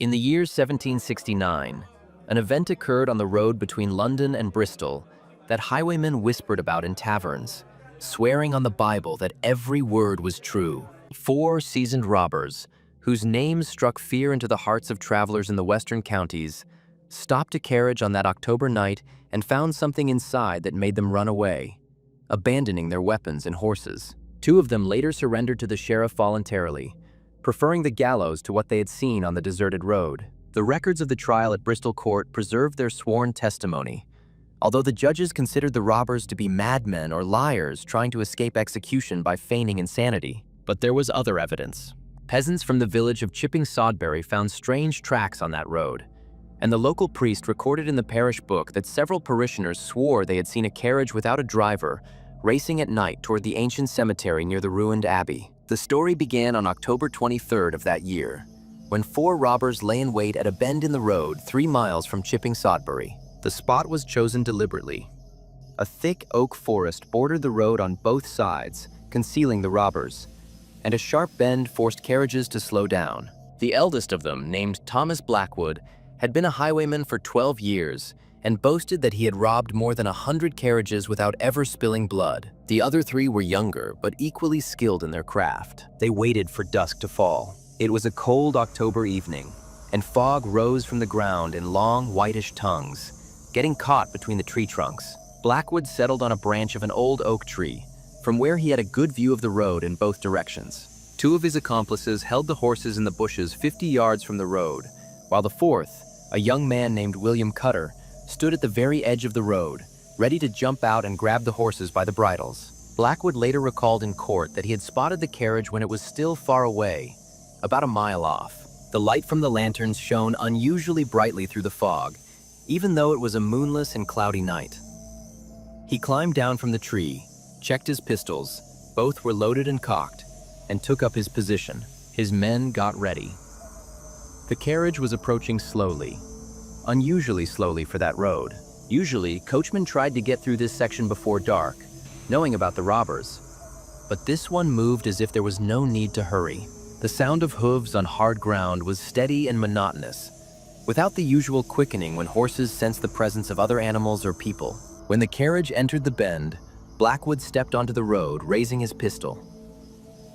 In the year 1769, an event occurred on the road between London and Bristol that highwaymen whispered about in taverns, swearing on the Bible that every word was true. 4 seasoned robbers, whose names struck fear into the hearts of travelers in the western counties, stopped a carriage on that October night and found something inside that made them run away, abandoning their weapons and horses. 2 of them later surrendered to the sheriff voluntarily, preferring the gallows to what they had seen on the deserted road. The records of the trial at Bristol court preserved their sworn testimony, although the judges considered the robbers to be madmen or liars trying to escape execution by feigning insanity. But there was other evidence. Peasants from the village of Chipping Sodbury found strange tracks on that road, and the local priest recorded in the parish book that several parishioners swore they had seen a carriage without a driver racing at night toward the ancient cemetery near the ruined abbey. The story began on October 23rd of that year, when 4 robbers lay in wait at a bend in the road 3 miles from Chipping Sodbury. The spot was chosen deliberately. A thick oak forest bordered the road on both sides, concealing the robbers, and a sharp bend forced carriages to slow down. The eldest of them, named Thomas Blackwood, had been a highwayman for 12 years and boasted that he had robbed more than 100 carriages without ever spilling blood. The other 3 were younger, but equally skilled in their craft. They waited for dusk to fall. It was a cold October evening, and fog rose from the ground in long, whitish tongues, getting caught between the tree trunks. Blackwood settled on a branch of an old oak tree, from where he had a good view of the road in both directions. 2 of his accomplices held the horses in the bushes 50 yards from the road, while the 4th, a young man named William Cutter, stood at the very edge of the road, ready to jump out and grab the horses by the bridles. Blackwood later recalled in court that he had spotted the carriage when it was still far away, about a mile off. The light from the lanterns shone unusually brightly through the fog, even though it was a moonless and cloudy night. He climbed down from the tree, checked his pistols, both were loaded and cocked, and took up his position. His men got ready. The carriage was approaching slowly, unusually slowly for that road. Usually, coachmen tried to get through this section before dark, knowing about the robbers. But this one moved as if there was no need to hurry. The sound of hooves on hard ground was steady and monotonous, without the usual quickening when horses sense the presence of other animals or people. When the carriage entered the bend, Blackwood stepped onto the road, raising his pistol.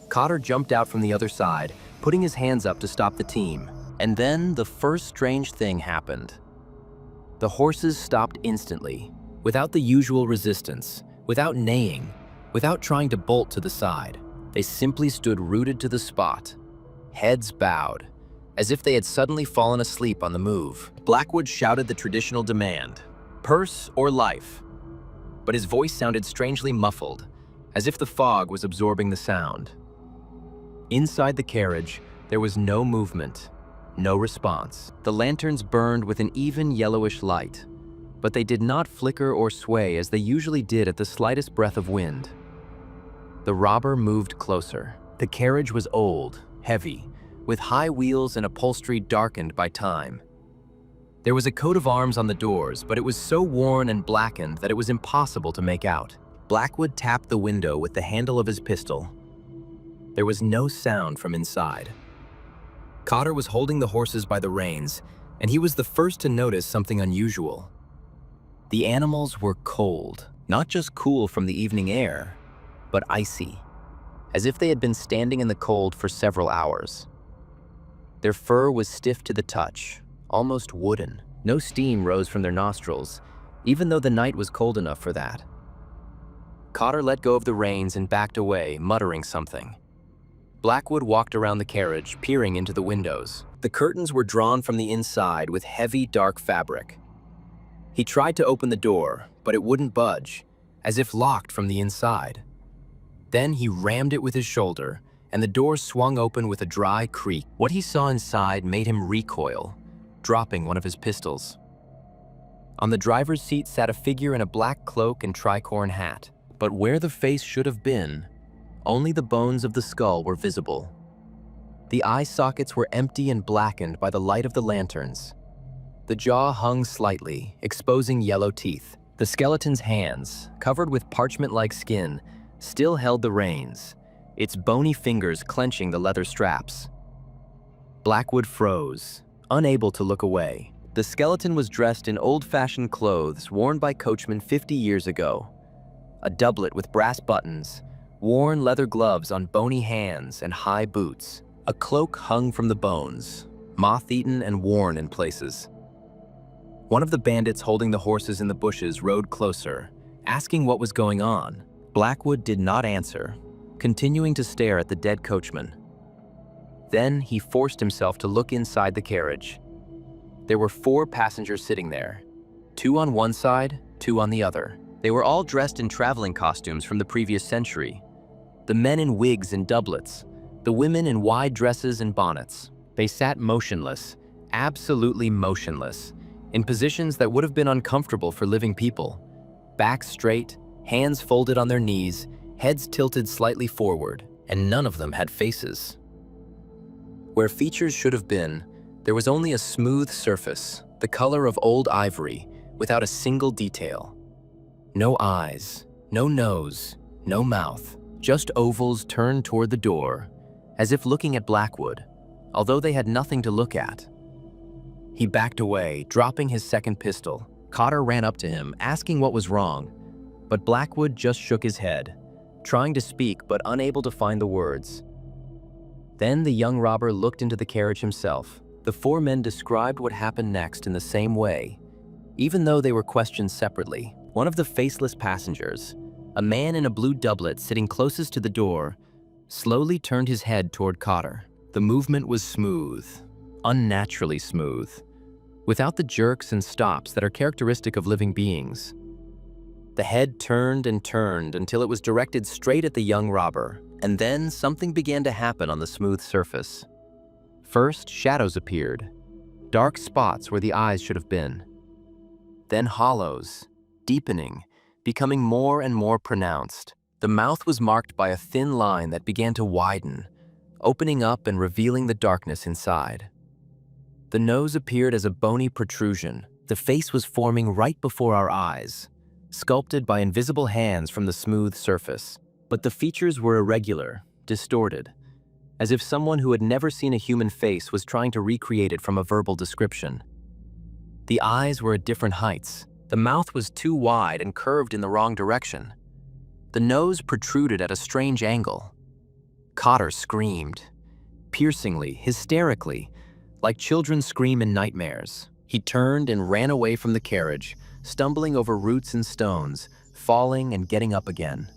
Cotter jumped out from the other side, putting his hands up to stop the team. And then the first strange thing happened. The horses stopped instantly, without the usual resistance, without neighing, without trying to bolt to the side. They simply stood rooted to the spot, heads bowed, as if they had suddenly fallen asleep on the move. Blackwood shouted the traditional demand, "Purse or life?" But his voice sounded strangely muffled, as if the fog was absorbing the sound. Inside the carriage, there was no movement. No response. The lanterns burned with an even yellowish light, but they did not flicker or sway as they usually did at the slightest breath of wind. The robber moved closer. The carriage was old, heavy, with high wheels and upholstery darkened by time. There was a coat of arms on the doors, but it was so worn and blackened that it was impossible to make out. Blackwood tapped the window with the handle of his pistol. There was no sound from inside. Cotter was holding the horses by the reins, and he was the first to notice something unusual. The animals were cold, not just cool from the evening air, but icy, as if they had been standing in the cold for several hours. Their fur was stiff to the touch, almost wooden. No steam rose from their nostrils, even though the night was cold enough for that. Cotter let go of the reins and backed away, muttering something. Blackwood walked around the carriage, peering into the windows. The curtains were drawn from the inside with heavy, dark fabric. He tried to open the door, but it wouldn't budge, as if locked from the inside. Then he rammed it with his shoulder, and the door swung open with a dry creak. What he saw inside made him recoil, dropping one of his pistols. On the driver's seat sat a figure in a black cloak and tricorn hat, but where the face should have been, only the bones of the skull were visible. The eye sockets were empty and blackened by the light of the lanterns. The jaw hung slightly, exposing yellow teeth. The skeleton's hands, covered with parchment-like skin, still held the reins, its bony fingers clenching the leather straps. Blackwood froze, unable to look away. The skeleton was dressed in old-fashioned clothes worn by coachmen 50 years ago. A doublet with brass buttons, worn leather gloves on bony hands, and high boots. A cloak hung from the bones, moth-eaten and worn in places. One of the bandits holding the horses in the bushes rode closer, asking what was going on. Blackwood did not answer, continuing to stare at the dead coachman. Then he forced himself to look inside the carriage. There were 4 passengers sitting there, 2 on one side, 2 on the other. They were all dressed in traveling costumes from the previous century. The men in wigs and doublets, the women in wide dresses and bonnets. They sat motionless, absolutely motionless, in positions that would have been uncomfortable for living people. Backs straight, hands folded on their knees, heads tilted slightly forward, and none of them had faces. Where features should have been, there was only a smooth surface, the color of old ivory, without a single detail. No eyes, no nose, no mouth, just ovals turned toward the door, as if looking at Blackwood, although they had nothing to look at. He backed away, dropping his second pistol. Cotter ran up to him, asking what was wrong, but Blackwood just shook his head, trying to speak but unable to find the words. Then the young robber looked into the carriage himself. The 4 men described what happened next in the same way, even though they were questioned separately. One of the faceless passengers, a man in a blue doublet sitting closest to the door, slowly turned his head toward Cotter. The movement was smooth, unnaturally smooth, without the jerks and stops that are characteristic of living beings. The head turned and turned until it was directed straight at the young robber, and then something began to happen on the smooth surface. First, shadows appeared, dark spots where the eyes should have been. Then hollows, deepening, becoming more and more pronounced. The mouth was marked by a thin line that began to widen, opening up and revealing the darkness inside. The nose appeared as a bony protrusion. The face was forming right before our eyes, sculpted by invisible hands from the smooth surface. But the features were irregular, distorted, as if someone who had never seen a human face was trying to recreate it from a verbal description. The eyes were at different heights. The mouth was too wide and curved in the wrong direction. The nose protruded at a strange angle. Cotter screamed, piercingly, hysterically, like children scream in nightmares. He turned and ran away from the carriage, stumbling over roots and stones, falling and getting up again.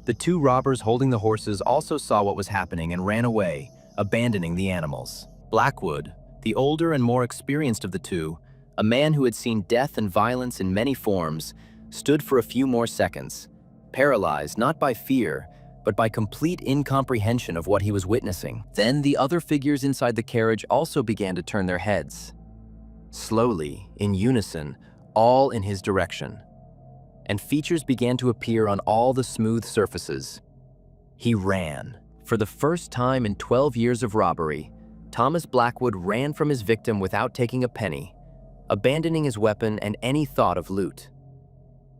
The 2 robbers holding the horses also saw what was happening and ran away, abandoning the animals. Blackwood, the older and more experienced of the 2, a man who had seen death and violence in many forms, stood for a few more seconds, paralyzed not by fear, but by complete incomprehension of what he was witnessing. Then the other figures inside the carriage also began to turn their heads. Slowly, in unison, all in his direction. And features began to appear on all the smooth surfaces. He ran. For the first time in 12 years of robbery, Thomas Blackwood ran from his victim without taking a penny, abandoning his weapon and any thought of loot.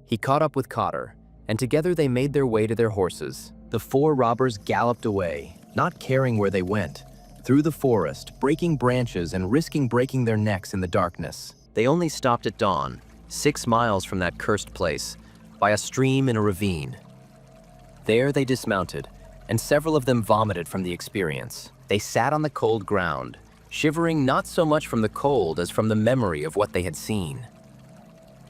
He caught up with Cotter, and together they made their way to their horses. The 4 robbers galloped away, not caring where they went, through the forest, breaking branches and risking breaking their necks in the darkness. They only stopped at dawn, 6 miles from that cursed place, by a stream in a ravine. There they dismounted, and several of them vomited from the experience. They sat on the cold ground, shivering not so much from the cold as from the memory of what they had seen.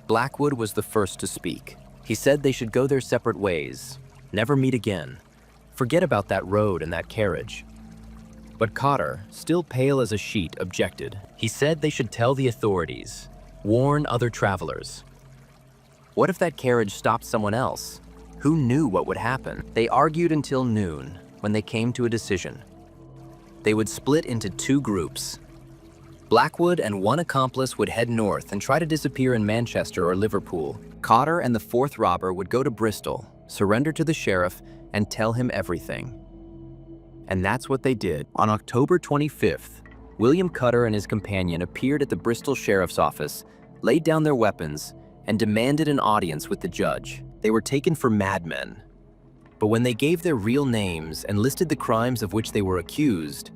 Blackwood was the first to speak. He said they should go their separate ways, never meet again, forget about that road and that carriage. But Cotter, still pale as a sheet, objected. He said they should tell the authorities, warn other travelers. What if that carriage stopped someone else? Who knew what would happen? They argued until noon, when they came to a decision. They would split into 2 groups. Blackwood and 1 accomplice would head north and try to disappear in Manchester or Liverpool. Cotter and the 4th robber would go to Bristol, surrender to the sheriff, and tell him everything. And that's what they did. On October 25th, William Cutter and his companion appeared at the Bristol Sheriff's Office, laid down their weapons, and demanded an audience with the judge. They were taken for madmen. But when they gave their real names and listed the crimes of which they were accused,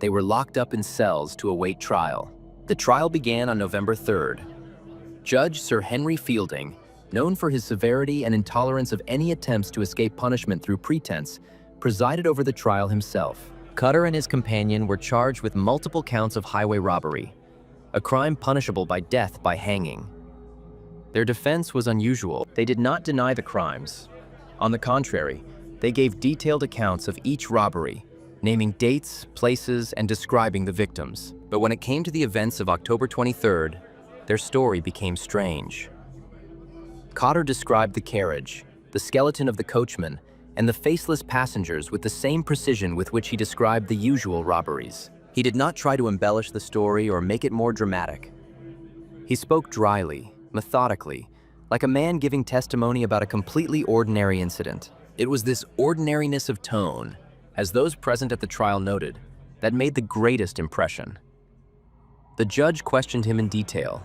They were locked up in cells to await trial. The trial began on November 3rd. Judge Sir Henry Fielding, known for his severity and intolerance of any attempts to escape punishment through pretense, presided over the trial himself. Cutter and his companion were charged with multiple counts of highway robbery, a crime punishable by death by hanging. Their defense was unusual. They did not deny the crimes. On the contrary, they gave detailed accounts of each robbery, naming dates, places, and describing the victims. But when it came to the events of October 23rd, their story became strange. Cotter described the carriage, the skeleton of the coachman, and the faceless passengers with the same precision with which he described the usual robberies. He did not try to embellish the story or make it more dramatic. He spoke dryly, methodically, like a man giving testimony about a completely ordinary incident. It was this ordinariness of tone, as those present at the trial noted, that made the greatest impression. The judge questioned him in detail.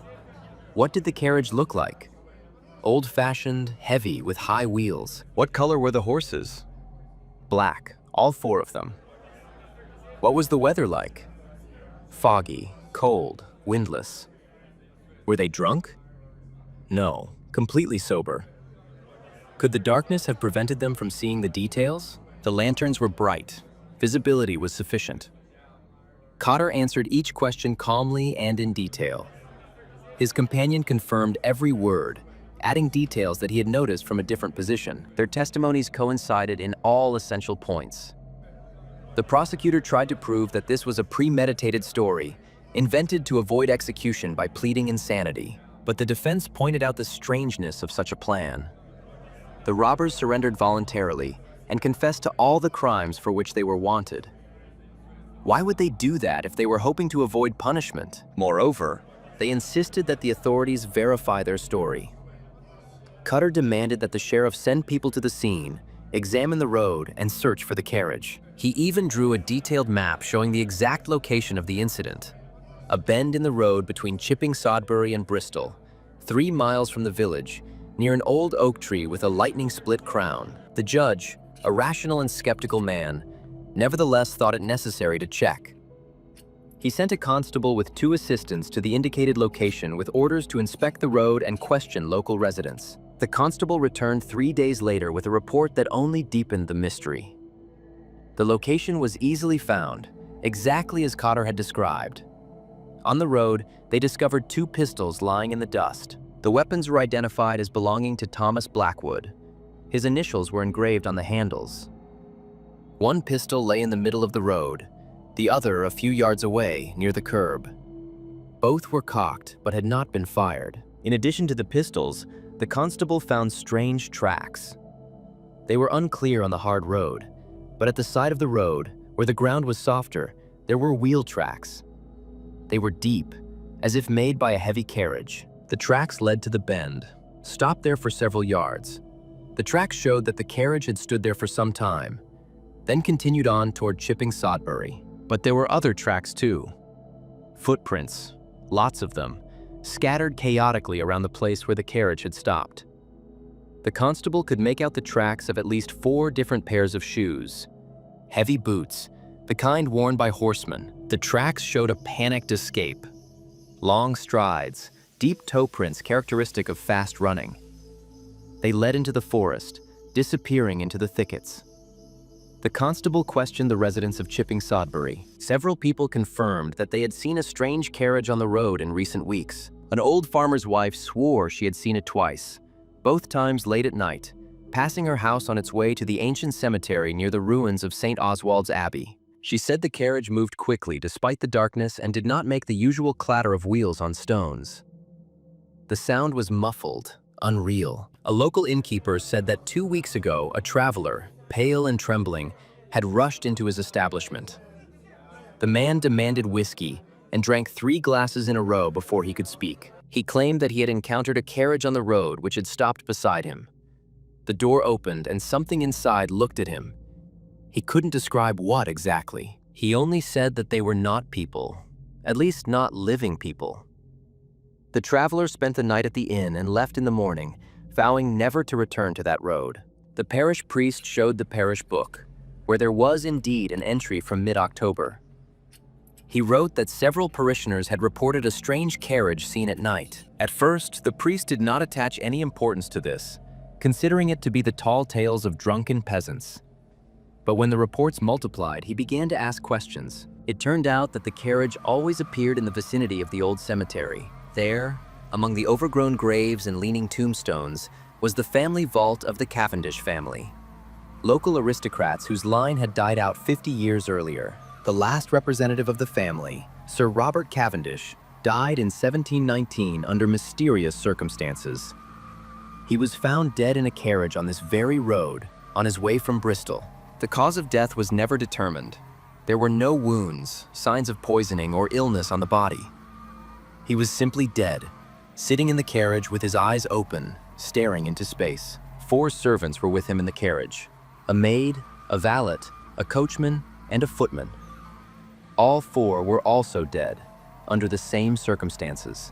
What did the carriage look like? Old-fashioned, heavy, with high wheels. What color were the horses? Black, all four of them. What was the weather like? Foggy, cold, windless. Were they drunk? No, completely sober. Could the darkness have prevented them from seeing the details? The lanterns were bright. Visibility was sufficient. Cotter answered each question calmly and in detail. His companion confirmed every word, adding details that he had noticed from a different position. Their testimonies coincided in all essential points. The prosecutor tried to prove that this was a premeditated story, invented to avoid execution by pleading insanity. But the defense pointed out the strangeness of such a plan. The robbers surrendered voluntarily and confessed to all the crimes for which they were wanted. Why would they do that if they were hoping to avoid punishment? Moreover, they insisted that the authorities verify their story. Cutter demanded that the sheriff send people to the scene, examine the road, and search for the carriage. He even drew a detailed map showing the exact location of the incident. A bend in the road between Chipping Sodbury and Bristol, 3 miles from the village, near an old oak tree with a lightning-split crown. The judge, a rational and skeptical man, nevertheless thought it necessary to check. He sent a constable with 2 assistants to the indicated location with orders to inspect the road and question local residents. The constable returned 3 days later with a report that only deepened the mystery. The location was easily found, exactly as Cotter had described. On the road, they discovered 2 pistols lying in the dust. The weapons were identified as belonging to Thomas Blackwood. His initials were engraved on the handles. One pistol lay in the middle of the road, the other a few yards away, near the curb. Both were cocked, but had not been fired. In addition to the pistols, the constable found strange tracks. They were unclear on the hard road, but at the side of the road, where the ground was softer, there were wheel tracks. They were deep, as if made by a heavy carriage. The tracks led to the bend, stopped there for several yards. The tracks showed that the carriage had stood there for some time, then continued on toward Chipping Sodbury. But there were other tracks too. Footprints, lots of them, scattered chaotically around the place where the carriage had stopped. The constable could make out the tracks of at least 4 different pairs of shoes. Heavy boots, the kind worn by horsemen. The tracks showed a panicked escape. Long strides, deep toe prints characteristic of fast running. They led into the forest, disappearing into the thickets. The constable questioned the residents of Chipping Sodbury. Several people confirmed that they had seen a strange carriage on the road in recent weeks. An old farmer's wife swore she had seen it twice, both times late at night, passing her house on its way to the ancient cemetery near the ruins of St. Oswald's Abbey. She said the carriage moved quickly despite the darkness and did not make the usual clatter of wheels on stones. The sound was muffled, unreal. A local innkeeper said that 2 weeks ago, a traveler, pale and trembling, had rushed into his establishment. The man demanded whiskey and drank 3 glasses in a row before he could speak. He claimed that he had encountered a carriage on the road which had stopped beside him. The door opened and something inside looked at him. He couldn't describe what exactly. He only said that they were not people, at least not living people. The traveler spent the night at the inn and left in the morning, vowing never to return to that road. The parish priest showed the parish book, where there was indeed an entry from mid-October. He wrote that several parishioners had reported a strange carriage seen at night. At first, the priest did not attach any importance to this, considering it to be the tall tales of drunken peasants. But when the reports multiplied, he began to ask questions. It turned out that the carriage always appeared in the vicinity of the old cemetery. There, among the overgrown graves and leaning tombstones, was the family vault of the Cavendish family. Local aristocrats whose line had died out 50 years earlier. The last representative of the family, Sir Robert Cavendish, died in 1719 under mysterious circumstances. He was found dead in a carriage on this very road, on his way from Bristol. The cause of death was never determined. There were no wounds, signs of poisoning, or illness on the body. He was simply dead, sitting in the carriage with his eyes open, staring into space. 4 servants were with him in the carriage: a maid, a valet, a coachman, and a footman. All 4 were also dead, under the same circumstances.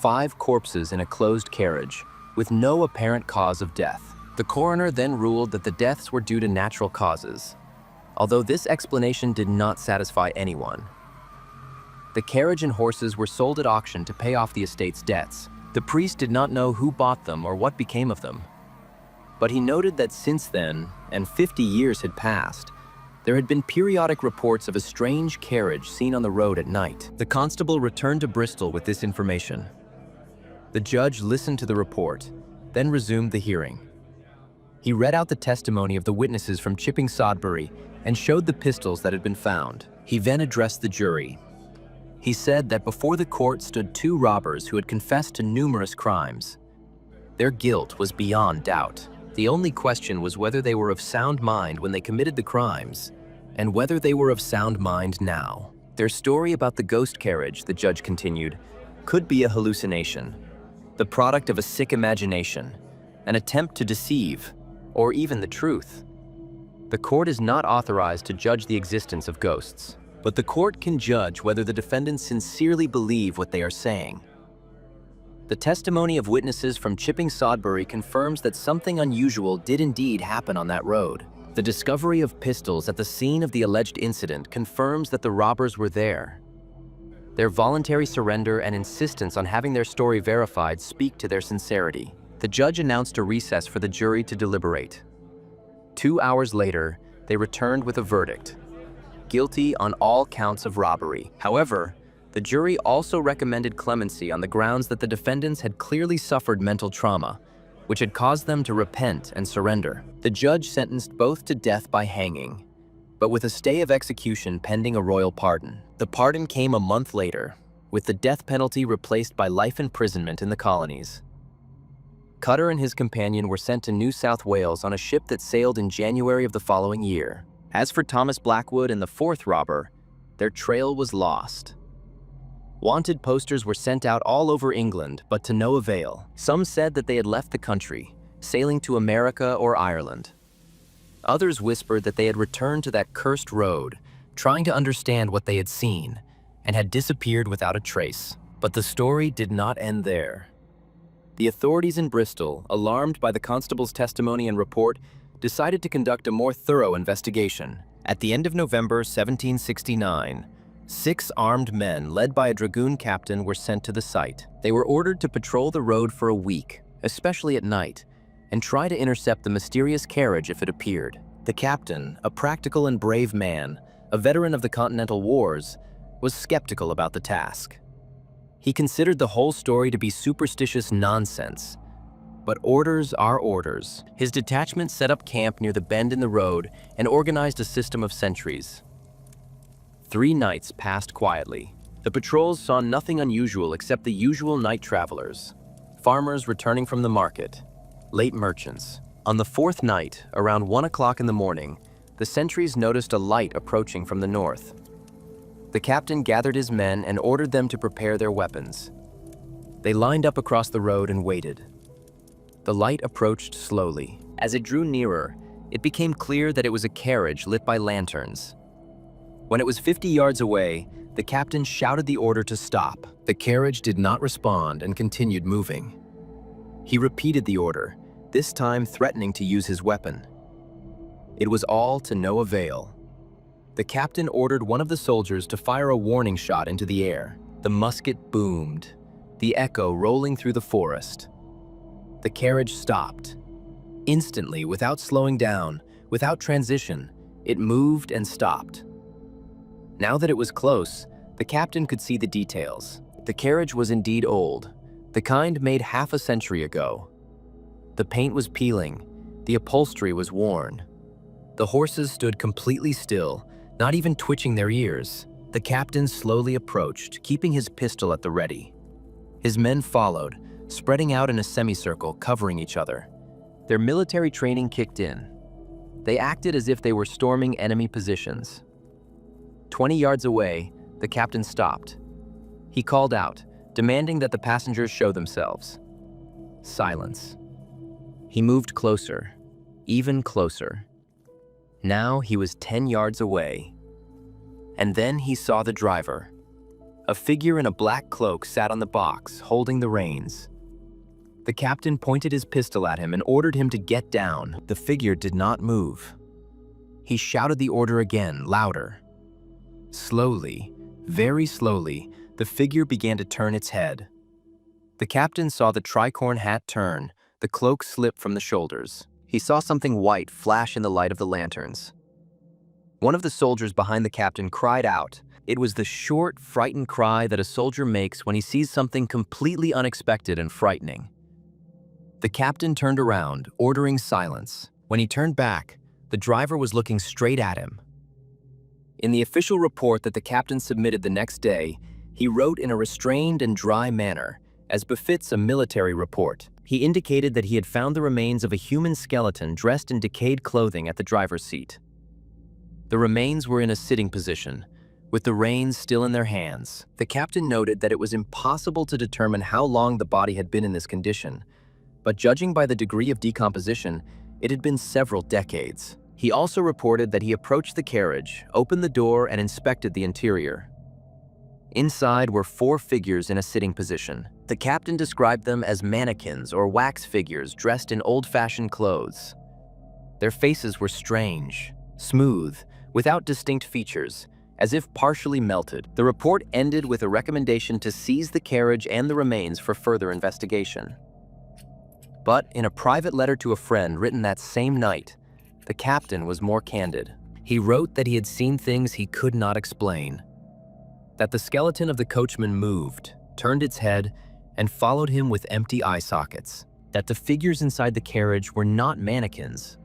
5 corpses in a closed carriage, with no apparent cause of death. The coroner then ruled that the deaths were due to natural causes, although this explanation did not satisfy anyone. The carriage and horses were sold at auction to pay off the estate's debts. The priest did not know who bought them or what became of them. But he noted that since then, and 50 years had passed, there had been periodic reports of a strange carriage seen on the road at night. The constable returned to Bristol with this information. The judge listened to the report, then resumed the hearing. He read out the testimony of the witnesses from Chipping Sodbury and showed the pistols that had been found. He then addressed the jury. He said that before the court stood 2 robbers who had confessed to numerous crimes. Their guilt was beyond doubt. The only question was whether they were of sound mind when they committed the crimes, and whether they were of sound mind now. Their story about the ghost carriage, the judge continued, could be a hallucination, the product of a sick imagination, an attempt to deceive, or even the truth. The court is not authorized to judge the existence of ghosts, but the court can judge whether the defendants sincerely believe what they are saying. The testimony of witnesses from Chipping Sodbury confirms that something unusual did indeed happen on that road. The discovery of pistols at the scene of the alleged incident confirms that the robbers were there. Their voluntary surrender and insistence on having their story verified speak to their sincerity. The judge announced a recess for the jury to deliberate. 2 hours later, they returned with a verdict: guilty on all counts of robbery. However, the jury also recommended clemency on the grounds that the defendants had clearly suffered mental trauma, which had caused them to repent and surrender. The judge sentenced both to death by hanging, but with a stay of execution pending a royal pardon. The pardon came a month later, with the death penalty replaced by life imprisonment in the colonies. Cutter and his companion were sent to New South Wales on a ship that sailed in January of the following year. As for Thomas Blackwood and the 4th robber, their trail was lost. Wanted posters were sent out all over England, but to no avail. Some said that they had left the country, sailing to America or Ireland. Others whispered that they had returned to that cursed road, trying to understand what they had seen, and had disappeared without a trace. But the story did not end there. The authorities in Bristol, alarmed by the constable's testimony and report, decided to conduct a more thorough investigation. At the end of November 1769, 6 armed men, led by a dragoon captain, were sent to the site. They were ordered to patrol the road for a week, especially at night, and try to intercept the mysterious carriage if it appeared. The captain, a practical and brave man, a veteran of the Continental Wars, was skeptical about the task. He considered the whole story to be superstitious nonsense. But orders are orders. His detachment set up camp near the bend in the road and organized a system of sentries. 3 nights passed quietly. The patrols saw nothing unusual except the usual night travelers, farmers returning from the market, late merchants. On the 4th night, around 1 o'clock in the morning, the sentries noticed a light approaching from the north. The captain gathered his men and ordered them to prepare their weapons. They lined up across the road and waited. The light approached slowly. As it drew nearer, it became clear that it was a carriage lit by lanterns. When it was 50 yards away, the captain shouted the order to stop. The carriage did not respond and continued moving. He repeated the order, this time threatening to use his weapon. It was all to no avail. The captain ordered one of the soldiers to fire a warning shot into the air. The musket boomed, the echo rolling through the forest. The carriage stopped. Instantly, without slowing down, without transition, it moved and stopped. Now that it was close, the captain could see the details. The carriage was indeed old, the kind made half a century ago. The paint was peeling, the upholstery was worn. The horses stood completely still, not even twitching their ears. The captain slowly approached, keeping his pistol at the ready. His men followed, spreading out in a semicircle, covering each other. Their military training kicked in. They acted as if they were storming enemy positions. 20 yards away, the captain stopped. He called out, demanding that the passengers show themselves. Silence. He moved closer, even closer. Now he was 10 yards away. And then he saw the driver. A figure in a black cloak sat on the box, holding the reins. The captain pointed his pistol at him and ordered him to get down. The figure did not move. He shouted the order again, louder. Slowly, very slowly, the figure began to turn its head. The captain saw the tricorn hat turn, the cloak slip from the shoulders. He saw something white flash in the light of the lanterns. One of the soldiers behind the captain cried out. It was the short, frightened cry that a soldier makes when he sees something completely unexpected and frightening. The captain turned around, ordering silence. When he turned back, the driver was looking straight at him. In the official report that the captain submitted the next day, he wrote in a restrained and dry manner, as befits a military report. He indicated that he had found the remains of a human skeleton dressed in decayed clothing at the driver's seat. The remains were in a sitting position, with the reins still in their hands. The captain noted that it was impossible to determine how long the body had been in this condition, but judging by the degree of decomposition, it had been several decades. He also reported that he approached the carriage, opened the door, and inspected the interior. Inside were 4 figures in a sitting position. The captain described them as mannequins or wax figures dressed in old-fashioned clothes. Their faces were strange, smooth, without distinct features, as if partially melted. The report ended with a recommendation to seize the carriage and the remains for further investigation. But in a private letter to a friend written that same night, the captain was more candid. He wrote that he had seen things he could not explain, that the skeleton of the coachman moved, turned its head, and followed him with empty eye sockets, that the figures inside the carriage were not mannequins.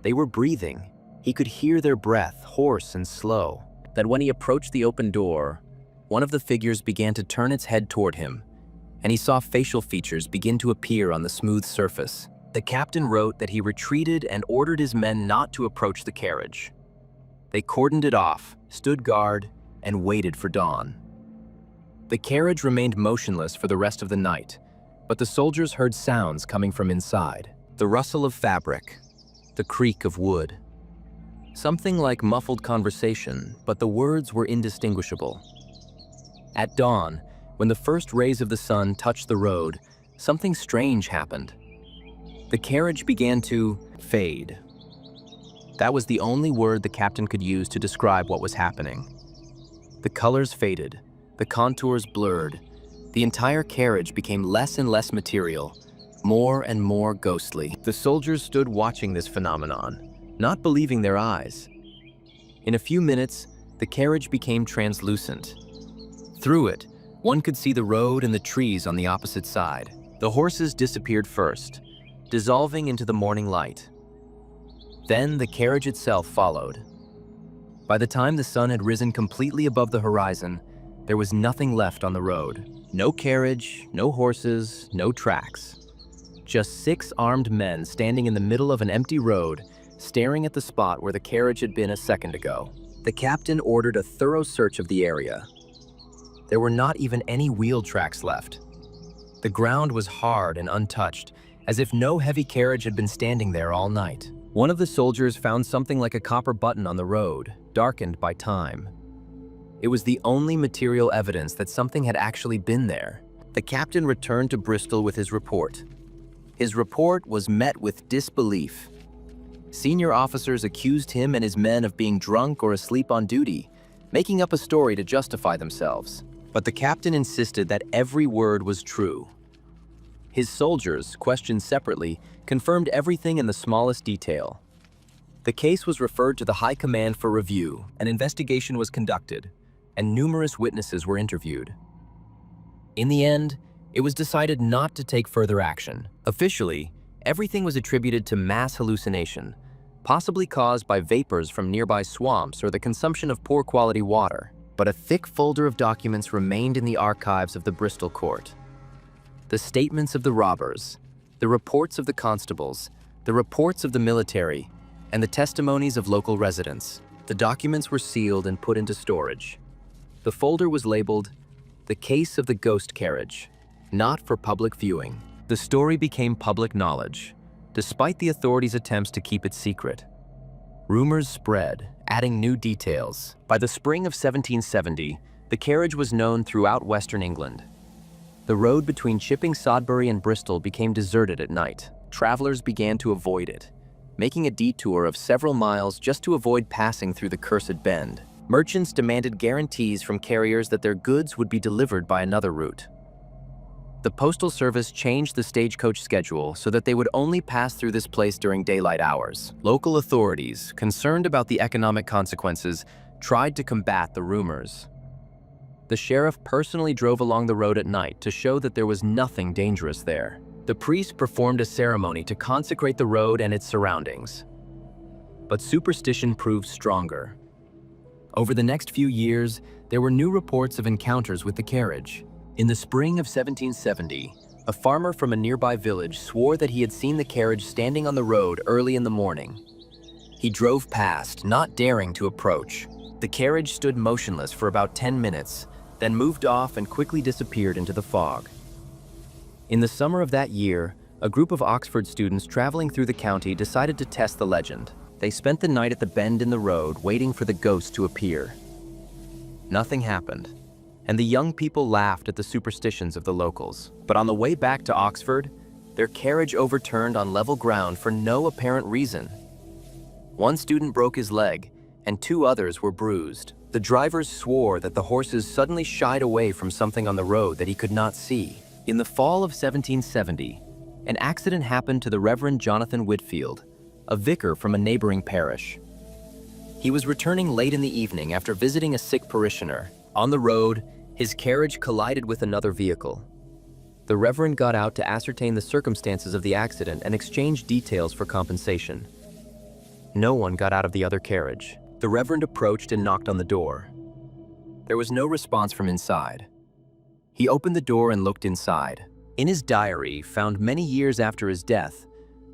They were breathing. He could hear their breath, hoarse and slow, that when he approached the open door, one of the figures began to turn its head toward him, and he saw facial features begin to appear on the smooth surface. The captain wrote that he retreated and ordered his men not to approach the carriage. They cordoned it off, stood guard, and waited for dawn. The carriage remained motionless for the rest of the night, but the soldiers heard sounds coming from inside. The rustle of fabric, the creak of wood. Something like muffled conversation, but the words were indistinguishable. At dawn, when the first rays of the sun touched the road, something strange happened. The carriage began to fade. That was the only word the captain could use to describe what was happening. The colors faded, the contours blurred. The entire carriage became less and less material, more and more ghostly. The soldiers stood watching this phenomenon, not believing their eyes. In a few minutes, the carriage became translucent. Through it, one could see the road and the trees on the opposite side. The horses disappeared first, dissolving into the morning light. Then the carriage itself followed. By the time the sun had risen completely above the horizon, there was nothing left on the road. No carriage, no horses, no tracks. Just 6 armed men standing in the middle of an empty road, staring at the spot where the carriage had been a second ago. The captain ordered a thorough search of the area. There were not even any wheel tracks left. The ground was hard and untouched, as if no heavy carriage had been standing there all night. One of the soldiers found something like a copper button on the road, darkened by time. It was the only material evidence that something had actually been there. The captain returned to Bristol with his report. His report was met with disbelief. Senior officers accused him and his men of being drunk or asleep on duty, making up a story to justify themselves. But the captain insisted that every word was true. His soldiers, questioned separately, confirmed everything in the smallest detail. The case was referred to the High Command for review, an investigation was conducted, and numerous witnesses were interviewed. In the end, it was decided not to take further action. Officially, everything was attributed to mass hallucination, possibly caused by vapors from nearby swamps or the consumption of poor quality water. But a thick folder of documents remained in the archives of the Bristol court. The statements of the robbers, the reports of the constables, the reports of the military, and the testimonies of local residents. The documents were sealed and put into storage. The folder was labeled, "The Case of the Ghost Carriage," not for public viewing. The story became public knowledge, despite the authorities' attempts to keep it secret. Rumors spread, adding new details. By the spring of 1770, the carriage was known throughout Western England. The road between Chipping Sodbury and Bristol became deserted at night. Travelers began to avoid it, making a detour of several miles just to avoid passing through the cursed bend. Merchants demanded guarantees from carriers that their goods would be delivered by another route. The Postal Service changed the stagecoach schedule so that they would only pass through this place during daylight hours. Local authorities, concerned about the economic consequences, tried to combat the rumors. The sheriff personally drove along the road at night to show that there was nothing dangerous there. The priest performed a ceremony to consecrate the road and its surroundings. But superstition proved stronger. Over the next few years, there were new reports of encounters with the carriage. In the spring of 1770, a farmer from a nearby village swore that he had seen the carriage standing on the road early in the morning. He drove past, not daring to approach. The carriage stood motionless for about 10 minutes, then moved off and quickly disappeared into the fog. In the summer of that year, a group of Oxford students traveling through the county decided to test the legend. They spent the night at the bend in the road, waiting for the ghost to appear. Nothing happened, and the young people laughed at the superstitions of the locals. But on the way back to Oxford, their carriage overturned on level ground for no apparent reason. One student broke his leg, and 2 others were bruised. The drivers swore that the horses suddenly shied away from something on the road that he could not see. In the fall of 1770, an accident happened to the Reverend Jonathan Whitfield, a vicar from a neighboring parish. He was returning late in the evening after visiting a sick parishioner. On the road, his carriage collided with another vehicle. The Reverend got out to ascertain the circumstances of the accident and exchange details for compensation. No one got out of the other carriage. The Reverend approached and knocked on the door. There was no response from inside. He opened the door and looked inside. In his diary, found many years after his death,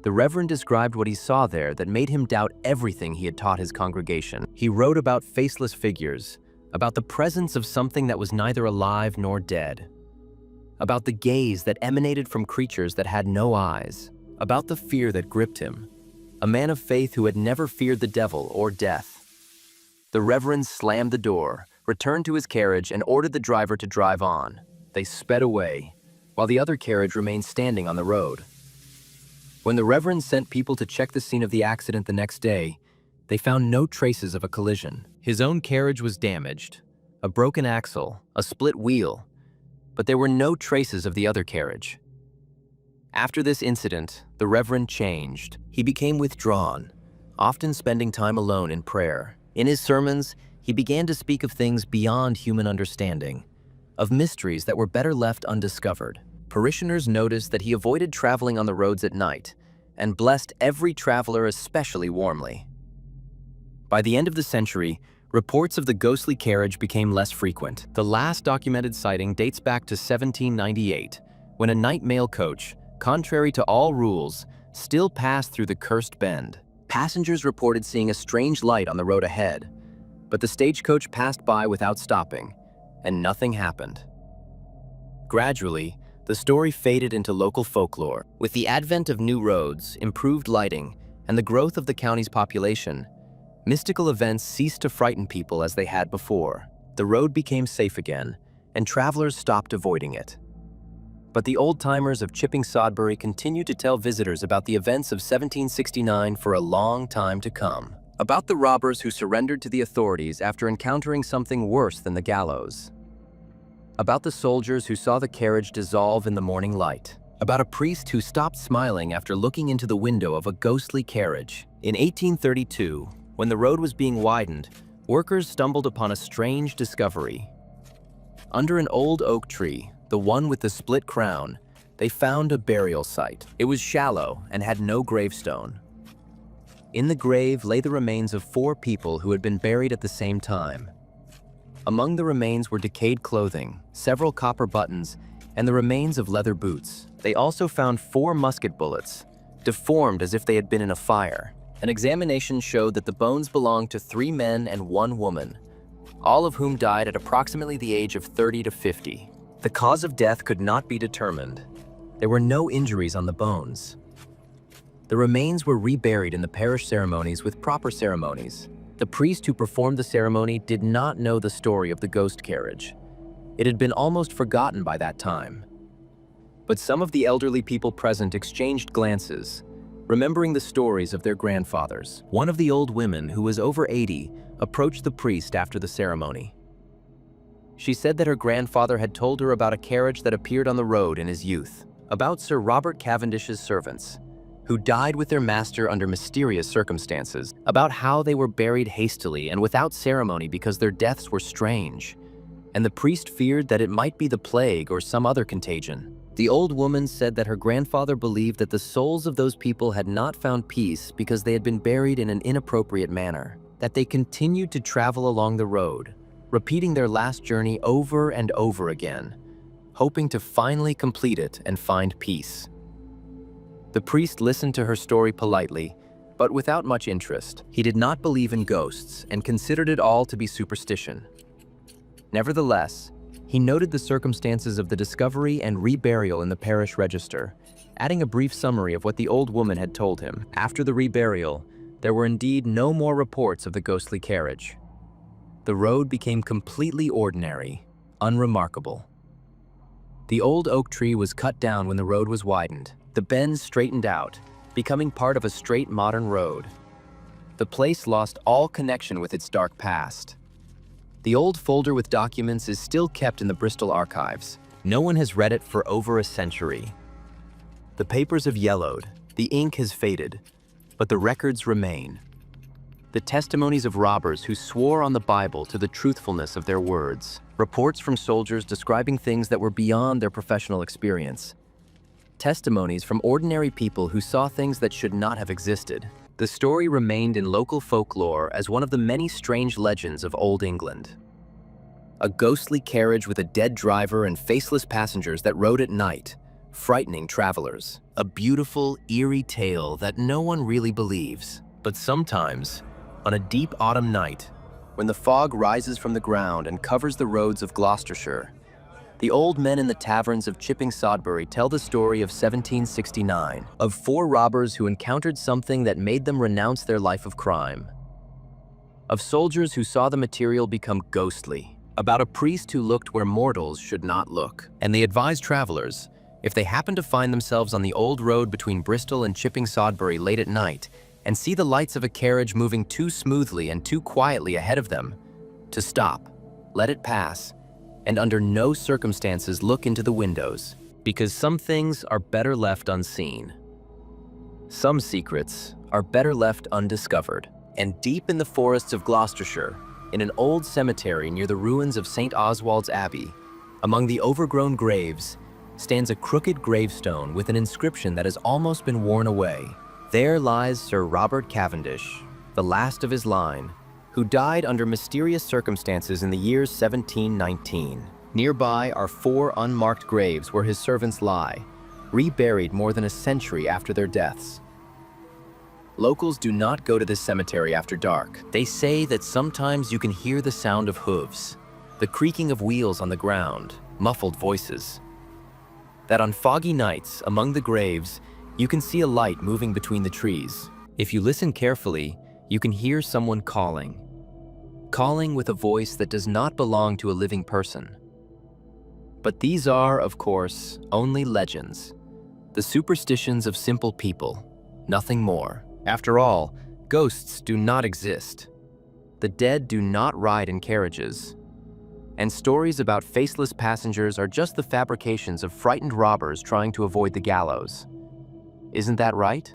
the Reverend described what he saw there that made him doubt everything he had taught his congregation. He wrote about faceless figures, about the presence of something that was neither alive nor dead, about the gaze that emanated from creatures that had no eyes, about the fear that gripped him, a man of faith who had never feared the devil or death. The Reverend slammed the door, returned to his carriage, and ordered the driver to drive on. They sped away, while the other carriage remained standing on the road. When the Reverend sent people to check the scene of the accident the next day, they found no traces of a collision. His own carriage was damaged, a broken axle, a split wheel, but there were no traces of the other carriage. After this incident, the Reverend changed. He became withdrawn, often spending time alone in prayer. In his sermons, he began to speak of things beyond human understanding, of mysteries that were better left undiscovered. Parishioners noticed that he avoided traveling on the roads at night and blessed every traveler especially warmly. By the end of the century, reports of the ghostly carriage became less frequent. The last documented sighting dates back to 1798, when a night mail coach, contrary to all rules, still passed through the cursed bend. Passengers reported seeing a strange light on the road ahead, but the stagecoach passed by without stopping, and nothing happened. Gradually, the story faded into local folklore. With the advent of new roads, improved lighting, and the growth of the county's population, mystical events ceased to frighten people as they had before. The road became safe again, and travelers stopped avoiding it. But the old-timers of Chipping Sodbury continued to tell visitors about the events of 1769 for a long time to come. About the robbers who surrendered to the authorities after encountering something worse than the gallows. About the soldiers who saw the carriage dissolve in the morning light. About a priest who stopped smiling after looking into the window of a ghostly carriage. In 1832, when the road was being widened, workers stumbled upon a strange discovery. Under an old oak tree, the one with the split crown, they found a burial site. It was shallow and had no gravestone. In the grave lay the remains of 4 people who had been buried at the same time. Among the remains were decayed clothing, several copper buttons, and the remains of leather boots. They also found 4 musket bullets, deformed as if they had been in a fire. An examination showed that the bones belonged to 3 men and 1 woman, all of whom died at approximately the age of 30 to 50. The cause of death could not be determined. There were no injuries on the bones. The remains were reburied in the parish ceremonies with proper ceremonies. The priest who performed the ceremony did not know the story of the ghost carriage. It had been almost forgotten by that time. But some of the elderly people present exchanged glances, remembering the stories of their grandfathers. One of the old women, who was over 80, approached the priest after the ceremony. She said that her grandfather had told her about a carriage that appeared on the road in his youth, about Sir Robert Cavendish's servants, who died with their master under mysterious circumstances, about how they were buried hastily and without ceremony because their deaths were strange, and the priest feared that it might be the plague or some other contagion. The old woman said that her grandfather believed that the souls of those people had not found peace because they had been buried in an inappropriate manner, that they continued to travel along the road, repeating their last journey over and over again, hoping to finally complete it and find peace. The priest listened to her story politely, but without much interest. He did not believe in ghosts and considered it all to be superstition. Nevertheless, he noted the circumstances of the discovery and reburial in the parish register, adding a brief summary of what the old woman had told him. After the reburial, there were indeed no more reports of the ghostly carriage. The road became completely ordinary, unremarkable. The old oak tree was cut down when the road was widened. The bends straightened out, becoming part of a straight modern road. The place lost all connection with its dark past. The old folder with documents is still kept in the Bristol archives. No one has read it for over a century. The papers have yellowed, the ink has faded, but the records remain. The testimonies of robbers who swore on the Bible to the truthfulness of their words. Reports from soldiers describing things that were beyond their professional experience. Testimonies from ordinary people who saw things that should not have existed. The story remained in local folklore as one of the many strange legends of Old England. A ghostly carriage with a dead driver and faceless passengers that rode at night, frightening travelers. A beautiful, eerie tale that no one really believes. But sometimes, on a deep autumn night, when the fog rises from the ground and covers the roads of Gloucestershire, the old men in the taverns of Chipping Sodbury tell the story of 1769, of 4 robbers who encountered something that made them renounce their life of crime, of soldiers who saw the material become ghostly, about a priest who looked where mortals should not look. And they advise travelers, if they happen to find themselves on the old road between Bristol and Chipping Sodbury late at night and see the lights of a carriage moving too smoothly and too quietly ahead of them, to stop, let it pass, and under no circumstances look into the windows, because some things are better left unseen. Some secrets are better left undiscovered. And deep in the forests of Gloucestershire, in an old cemetery near the ruins of St. Oswald's Abbey, among the overgrown graves, stands a crooked gravestone with an inscription that has almost been worn away. There lies Sir Robert Cavendish, the last of his line, who died under mysterious circumstances in the year 1719. Nearby are 4 unmarked graves where his servants lie, reburied more than a century after their deaths. Locals do not go to this cemetery after dark. They say that sometimes you can hear the sound of hooves, the creaking of wheels on the ground, muffled voices. That on foggy nights, among the graves, you can see a light moving between the trees. If you listen carefully, you can hear someone calling with a voice that does not belong to a living person. But these are, of course, only legends. The superstitions of simple people, nothing more. After all, ghosts do not exist. The dead do not ride in carriages. And stories about faceless passengers are just the fabrications of frightened robbers trying to avoid the gallows. Isn't that right?